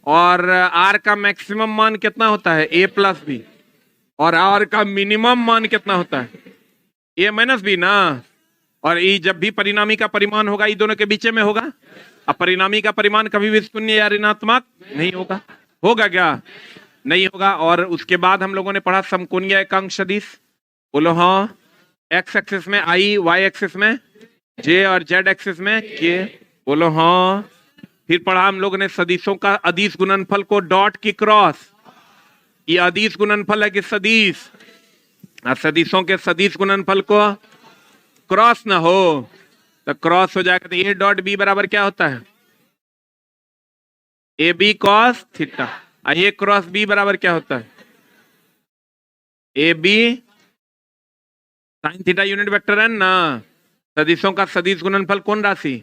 Speaker 1: और आर का मैक्सिमम मान कितना होता है, ए प्लस बी, और आर का मिनिमम मान कितना होता है, ए माइनस बी ना। और ये जब भी परिणामी का परिमाण होगा ये दोनों के बीच में होगा। अब परिणामी का परिमाण कभी भी शून्य या ऋणात्मक नहीं होगा, होगा क्या, नहीं होगा। और उसके बाद हम लोगों ने पढ़ा समकोणीय एकांक सदिश। बोलो हाँ। एक्स एक्सिस में आई, वाई एक्सिस में जे और जेड एक्सिस में के। बोलो हाँ। फिर पढ़ा हम लोगों ने सदिशों का अदिश गुणनफल को डॉट की क्रॉस, ये अदिश गुणनफल है कि सदिश, सदिशों के सदिश गुणनफल को क्रॉस ना हो तो क्रॉस हो जाएगा। तो ए डॉट बी बराबर क्या होता है, ए बी कॉस थीटा। ये क्रॉस बी बराबर क्या होता है, A B sine theta unit vector है ना। सदिशों का सदिश गुणनफल कौन राशि,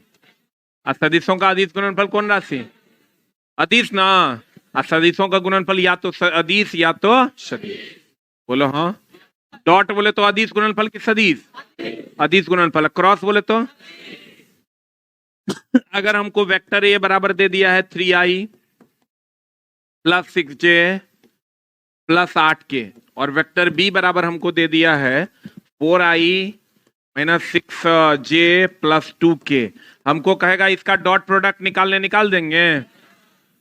Speaker 1: सदिशों का अदिश गुणनफल कौन राशि, अदिश ना। सदिशों का गुणनफल या तो अदिश या तो सदिश। बोलो हाँ। डॉट बोले तो अदिश गुणनफल की सदिश, अदिश गुणनफल। क्रॉस बोले तो अगर हमको वेक्टर ए बराबर दे दिया है 3i plus 6j plus 8k, और वेक्टर बी बराबर हमको दे दिया है 4i -6j + 2k। हमको कहेगा इसका डॉट प्रोडक्ट निकाल देंगे।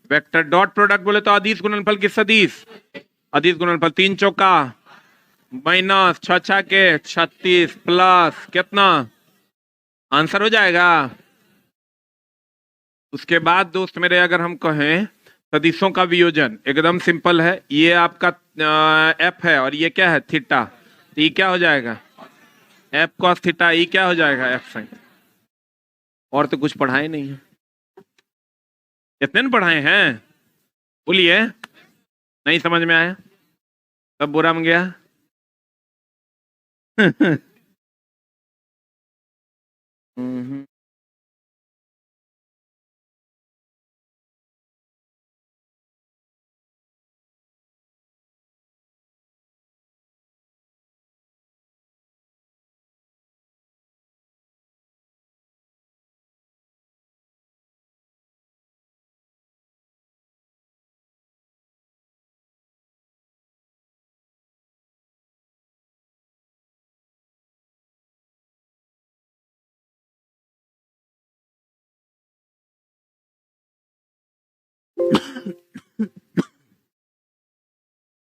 Speaker 1: वेक्टर डॉट प्रोडक्ट बोले तो अदिश गुणनफल की सदिश, अदिश गुणनफल 3 चौका -6 के 36 प्लस कितना आंसर हो जाएगा। उसके बाद दोस्त मेरे अगर हम कहें सदिशों का वियोजन एकदम सिंपल है, ये आपका एफ है और ये क्या है थीटा, तो ये क्या हो जाएगा एफ कॉस थीटा, ये क्या हो जाएगा एफ साइन। और तो कुछ पढ़ाए नहीं है, कितने ने पढ़ाए हैं बोलिए, नहीं समझ में आया तब बुरा में गया।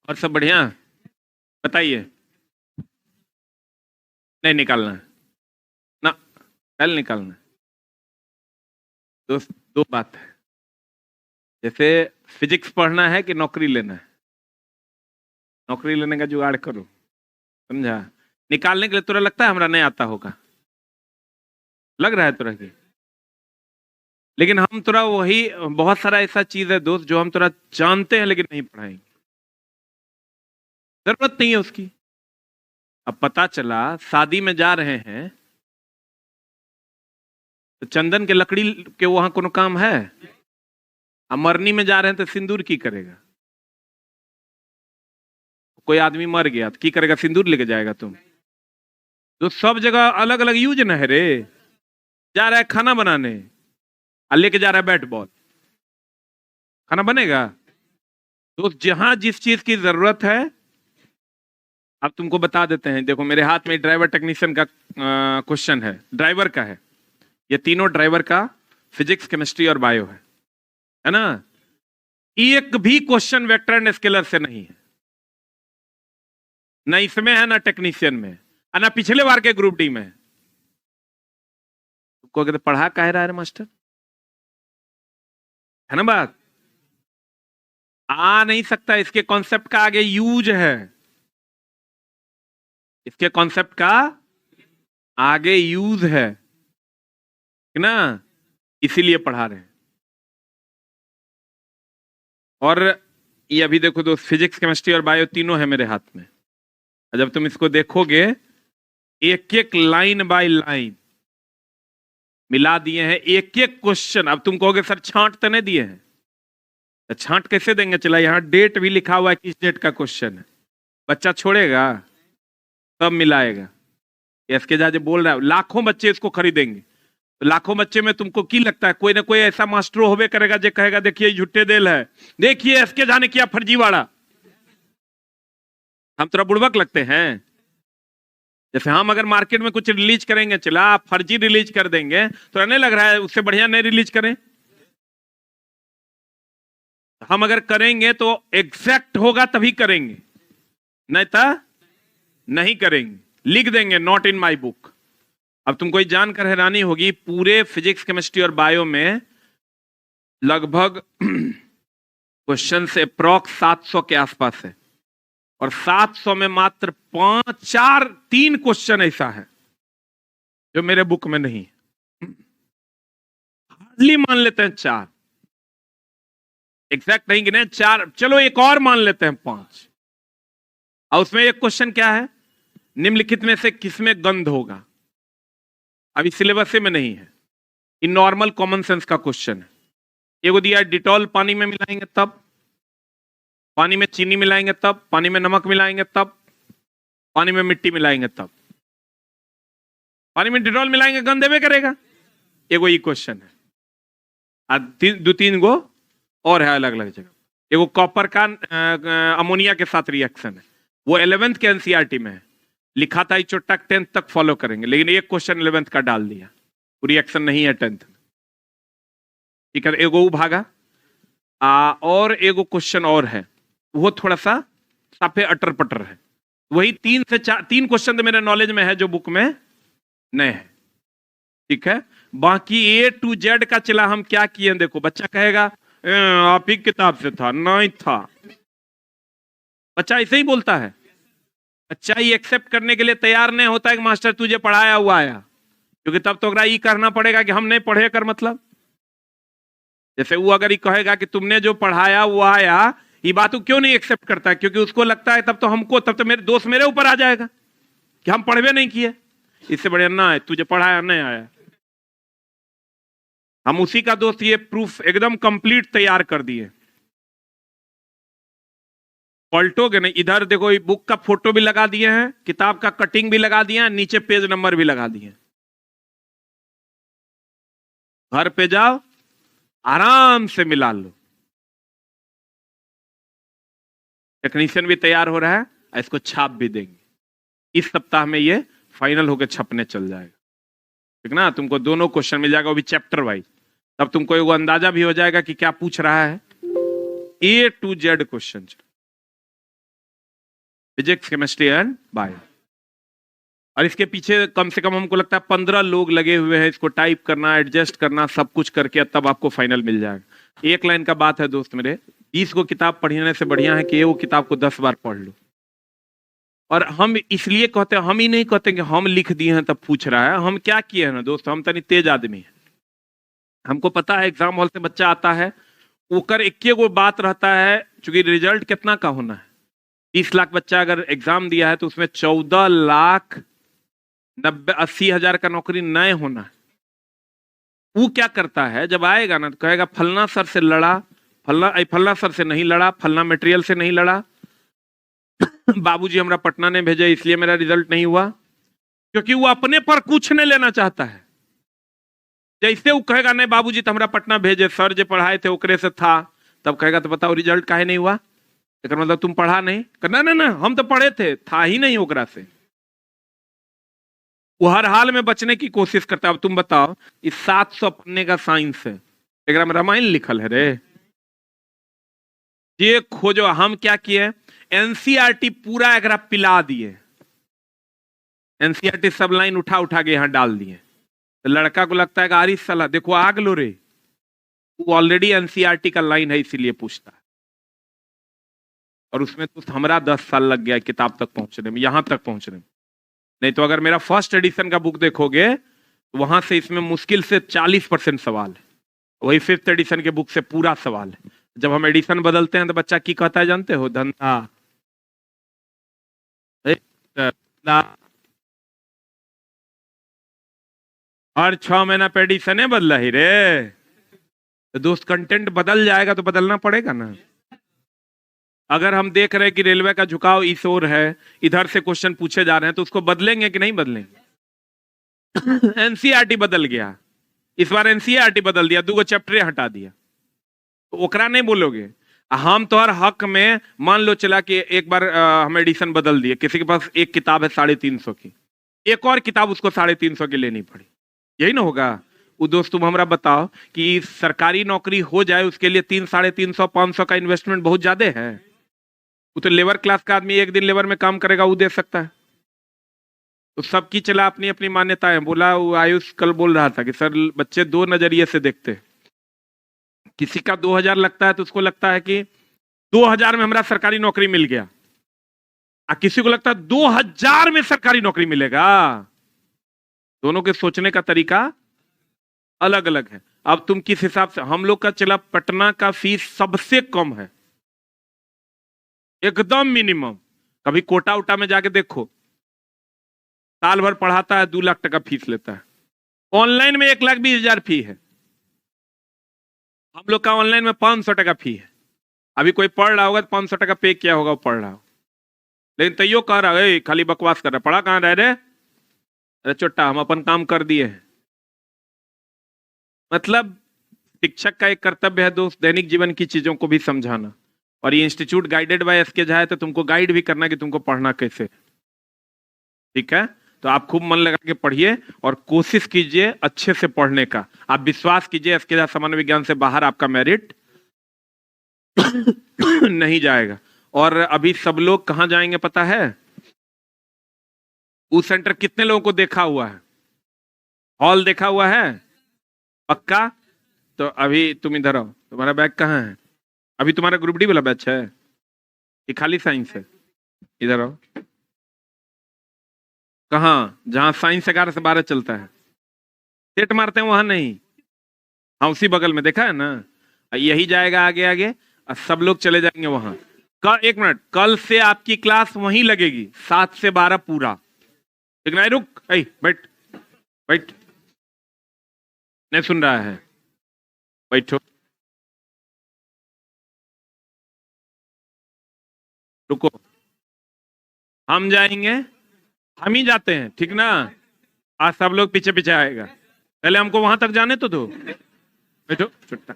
Speaker 1: और सब बढ़िया, बताइए। नहीं निकालना है ना, कल निकालना है। दो बात है, जैसे फिजिक्स पढ़ना है कि नौकरी लेना है, नौकरी लेने का जुगाड़ करो, समझा। निकालने के लिए तुरा लगता है हमरा नहीं आता होगा, लग रहा है तुरा की, लेकिन हम तुरा वही बहुत सारा ऐसा चीज है दोस्त जो हम तुरा जानते हैं लेकिन नहीं पढ़ाएंगे, जरूरत नहीं है उसकी। अब पता चला शादी में जा रहे हैं तो चंदन के लकड़ी के वहां कोनो काम है, अब मरनी में जा रहे हैं तो सिंदूर की करेगा। कोई आदमी मर गया तो की करेगा, सिंदूर लेके जाएगा तुम, तो सब जगह अलग अलग यूज न है रे। जा रहा है खाना बनाने और लेके जा रहा है बैट बॉल, खाना बनेगा। तो जहां जिस चीज की जरूरत है, अब तुमको बता देते हैं, देखो मेरे हाथ में ड्राइवर टेक्नीशियन का क्वेश्चन है, ड्राइवर का है, ये तीनों ड्राइवर का फिजिक्स केमिस्ट्री और बायो है ना। एक भी क्वेश्चन वेक्टर एंड स्केलर से नहीं है, ना इसमें है ना टेक्नीशियन में, और ना पिछले बार के ग्रुप डी में। तुमको कहते पढ़ा कह रहा है मास्टर, है ना बात, आ नहीं सकता, इसके कॉन्सेप्ट का आगे यूज है, इसके कॉन्सेप्ट का आगे यूज है ना, इसीलिए पढ़ा रहे हैं। और ये अभी देखो दोस्त, फिजिक्स केमिस्ट्री और बायो तीनों है मेरे हाथ में, जब तुम इसको देखोगे एक एक लाइन बाय लाइन मिला दिए हैं, एक एक क्वेश्चन। अब तुम कहोगे सर छांट तो नहीं दिए हैं, तो छांट कैसे देंगे, चला यहां डेट भी लिखा हुआ है, किस डेट का क्वेश्चन है, बच्चा छोड़ेगा, सब मिलाएगा। इसके जा बोल रहा है लाखों बच्चे इसको खरीदेंगे, तो लाखों बच्चे में तुमको की लगता है कोई ना कोई ऐसा मास्टर होवे करेगा जो कहेगा देखिए झुट्टे देल है, देखिए इसके जाने किया फर्जीवाड़ा। हम थोड़ा बुड़बक लगते हैं, जैसे हम अगर मार्केट में कुछ रिलीज करेंगे, चला फर्जी रिलीज कर देंगे तो नहीं लग रहा है उससे बढ़िया नहीं रिलीज करें। हम अगर करेंगे तो एग्जैक्ट होगा तभी करेंगे, नहीं तो नहीं करेंगे, लिख देंगे नॉट इन माई बुक। अब तुमको ये जानकर हैरानी होगी, पूरे फिजिक्स केमिस्ट्री और बायो में लगभग क्वेश्चन से अप्रॉक्स 700 के आसपास है, और 700 में मात्र 3 क्वेश्चन ऐसा है जो मेरे बुक में नहीं है, हार्डली मान लेते हैं 4, एग्जैक्ट नहीं गिने 4, चलो एक और मान लेते हैं 5। और उसमें एक क्वेश्चन क्या है, निम्नलिखित में से किसमें गंध होगा, अभी सिलेबस में नहीं है, इन नॉर्मल कॉमन सेंस का क्वेश्चन है। एगो दिया डिटॉल पानी में मिलाएंगे तब, पानी में चीनी मिलाएंगे तब, पानी में नमक मिलाएंगे तब, पानी में मिट्टी मिलाएंगे तब, पानी में डिटॉल मिलाएंगे गंध देवे करेगा, एगो ये क्वेश्चन है। 2-3 गो और है अलग अलग जगह। एगो कॉपर का अमोनिया के साथ रिएक्शन है, वो 11th के एनसीईआरटी में है। लिखा था चोटक 10th तक फॉलो करेंगे, लेकिन एक क्वेश्चन 11th का डाल दिया, पूरी एक्शन नहीं है 10th में। ठीक है, एगो भागा और एगो क्वेश्चन और है, वो थोड़ा सा साफे अटर पटर है। वही 3 से 4 3 क्वेश्चन तो मेरे नॉलेज में है जो बुक में नए हैं। ठीक है, बाकी A to Z का चला हम क्या किए देखो। बच्चा कहेगा आप ही किताब से था, नहीं था। बच्चा ऐसे ही बोलता है, बच्चा ही एक्सेप्ट करने के लिए तैयार नहीं होता है कि मास्टर तुझे पढ़ाया हुआ आया, क्योंकि तब तो अगर ये करना पड़ेगा कि हम नहीं पढ़े कर मतलब। जैसे वो अगर ये कहेगा कि तुमने जो पढ़ाया वो आया, ये बात क्यों नहीं एक्सेप्ट करता है? क्योंकि उसको लगता है तब तो मेरे दोस्त मेरे ऊपर आ जाएगा कि हम पढ़वे नहीं किए। इससे बढ़िया ना है, तुझे पढ़ाया नहीं आया। हम उसी का दोस्त ये प्रूफ एकदम कंप्लीट तैयार कर दिए। पलटोगे नहीं, इधर देखो बुक का फोटो भी लगा दिए हैं, किताब का कटिंग भी लगा दिया, नीचे पेज नंबर भी लगा दिए। घर पे जाओ आराम से मिला लो। टेक्नीशियन भी तैयार हो रहा है, इसको छाप भी देंगे। इस सप्ताह में ये फाइनल होकर छपने चल जाएगा। ठीक ना, तुमको दोनों क्वेश्चन मिल जाएगा, वो भी चैप्टर वाइज। तब तुमको एगो अंदाजा भी हो जाएगा कि क्या पूछ रहा है। A to Z question, physics, chemistry and bio. और इसके पीछे कम से कम हमको लगता है 15 लोग लगे हुए हैं इसको टाइप करना, एडजस्ट करना, सब कुछ करके तब आपको फाइनल मिल जाएगा। एक लाइन का बात है दोस्त मेरे, 20 को किताब पढ़ने से बढ़िया है कि वो किताब को 10 बार पढ़ लो। और हम इसलिए कहते हैं, हम ही नहीं कहते कि हम लिख दिए हैं तब पूछ रहा है। हम क्या किए हैं ना दोस्त, हम तनी तेज आदमी है। हमको पता है एग्जाम हॉल से बच्चा आता है, ओकर एक गो बात रहता है, चूंकि रिजल्ट कितना का होना है। 30 लाख बच्चा अगर एग्जाम दिया है तो उसमें 14,90,80,000 का नौकरी नए होना है। वो क्या करता है, जब आएगा ना तो कहेगा फलना सर से लड़ा, फलना सर से नहीं लड़ा, फलना मटेरियल से नहीं लड़ा, बाबूजी हमरा पटना ने भेजे इसलिए मेरा रिजल्ट नहीं हुआ। क्योंकि वो अपने पर कुछ नहीं लेना चाहता है। जैसे वो कहेगा नहीं बाबूजी तो हमरा पटना भेजे, सर जो पढ़ाए थे ओकरे से था, तब कहेगा तो बताओ रिजल्ट काहे नहीं हुआ? मतलब तुम पढ़ा नहीं? ना ना ना, हम तो पढ़े थे, था ही नहीं ओकरा से। वो हर हाल में बचने की कोशिश करता है। अब तुम बताओ, इस 700 पन्ने का साइंस है, एक में रामायण लिखल है रे। ये खोजो। हम क्या किए, एनसीईआरटी पूरा एक पिला दिए। एनसीईआरटी सब लाइन उठा उठा के यहां डाल दिए। तो लड़का को लगता है कि आरिफ साला देखो आग लो रे, वो ऑलरेडी एनसीईआरटी का लाइन है इसीलिए पूछता है। और उसमें तो हमारा 10 साल लग गया किताब तक पहुंचने में, यहां तक पहुंचने में। नहीं तो अगर मेरा फर्स्ट एडिशन का बुक देखोगे तो वहां से इसमें मुश्किल से 40% सवाल है। वही 5th एडिशन के बुक से पूरा सवाल है। जब हम एडिशन बदलते हैं तो बच्चा की कहता है जानते हो? धंधा। हर 6 महीना पे एडिशन बदला ही रे। तो दोस्त कंटेंट बदल जाएगा तो बदलना पड़ेगा ना। अगर हम देख रहे हैं कि रेलवे का झुकाव इस ओर है, इधर से क्वेश्चन पूछे जा रहे हैं, तो उसको बदलेंगे कि नहीं बदलेंगे? एनसीईआरटी बदल गया, इस बार एनसीईआरटी बदल दिया, 2 चैप्टर हटा दिया, तो ओकरा नहीं बोलोगे। हम तो हर हक में मान लो चला कि एक बार हम एडिशन बदल दिए, किसी के पास एक किताब है 350 की, एक और किताब उसको 350 की लेनी पड़ी, यही ना होगा? वो दोस्त तुम हमरा बताओ कि सरकारी नौकरी हो जाए उसके लिए 300, 350, 500 का इन्वेस्टमेंट बहुत ज्यादा है। वो तो लेबर क्लास का आदमी एक दिन लेबर में काम करेगा वो दे सकता है। तो सबकी चला अपनी अपनी मान्यता है। बोला वो आयुष कल बोल रहा था कि सर बच्चे 2 नजरिए से देखते हैं। किसी का 2000 लगता है तो उसको लगता है कि 2000 में हमारा सरकारी नौकरी मिल गया, और किसी को लगता है 2000 में सरकारी नौकरी मिलेगा। दोनों के सोचने का तरीका अलग अलग है। अब तुम किस हिसाब से, हम लोग का चला पटना का फीस सबसे कम है, एकदम मिनिमम। कभी कोटा उटा में जाके देखो, साल भर पढ़ाता है 2 लाख टका फीस लेता है। ऑनलाइन में 1,20,000 फी है, हम लोग का ऑनलाइन में 500 टका फी है। अभी कोई पढ़ रहा होगा तो 500 टका पे किया होगा, वो पढ़ रहा हो, लेकिन तैयो कह रहा है खाली बकवास कर रहा है। पढ़ा कहां रह रे? अरे चोट्टा हम अपन काम कर दिए हैं। मतलब शिक्षक का एक कर्तव्य है दोस्त, दैनिक जीवन की चीजों को भी समझाना। और ये institute guided by SK Jha है, तो तुमको गाइड भी करना कि तुमको पढ़ना कैसे। ठीक है, तो आप खूब मन लगा के पढ़िए और कोशिश कीजिए अच्छे से पढ़ने का। आप विश्वास कीजिए इसके सामान्य विज्ञान से बाहर आपका मेरिट नहीं जाएगा। और अभी सब लोग कहां जाएंगे पता है? उस सेंटर कितने लोगों को देखा हुआ है? हॉल देखा हुआ है पक्का? तो अभी तुम इधर आओ, तुम्हारा बैग कहाँ है? अभी तुम्हारा ग्रुप डी वाला बैच है कि खाली साइंस है? इधर आओ। कहाँ? जहां साइंस 11 से 12 चलता है, सेट मारते हैं वहां नहीं, हाँ उसी बगल में, देखा है ना? यही जाएगा आगे आगे और सब लोग चले जाएंगे वहां। एक मिनट, कल से आपकी क्लास वहीं लगेगी 7 से 12 पूरा। ठीक ना? रुक, बैठ बैठ, नहीं सुन रहा है? बैठो, रुको, हम जाएंगे, हम ही जाते हैं, ठीक ना? आज सब लोग पीछे पीछे आएगा, पहले हमको वहां तक जाने तो दो। बैठो, छुट्टा।